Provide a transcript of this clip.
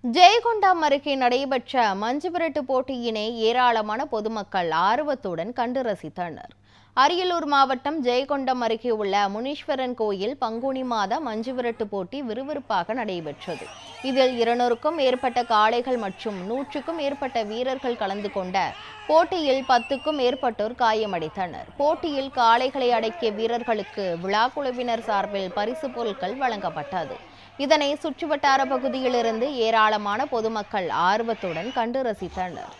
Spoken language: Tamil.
ஜெயங்கொண்டம் அருகே நடைபெற்ற மஞ்சுவிரட்டு போட்டியினை ஏராளமான பொதுமக்கள் ஆர்வத்துடன் கண்டு ரசித்தனர். அரியலூர் மாவட்டம் ஜெயங்கொண்டம் அருகே உள்ள முனீஸ்வரன் கோயில் பங்குனி மாத மஞ்சுவிரட்டு போட்டி விறுவிறுப்பாக நடைபெற்றது. இதில் 200க்கும் மேற்பட்ட காளைகள் மற்றும் 100க்கும் மேற்பட்ட வீரர்கள் கலந்து கொண்ட போட்டியில் 10க்கும் மேற்பட்டோர் காயமடைந்தனர். போட்டியில் காளைகளை அடக்கிய வீரர்களுக்கு விழா குழுவினர் சார்பில் பரிசு பொருட்கள் வழங்கப்பட்டது. இதனை சுற்றுவட்டார பகுதியிலிருந்து ஏராளமான பொதுமக்கள் ஆர்வத்துடன் கண்டு ரசித்தனர்.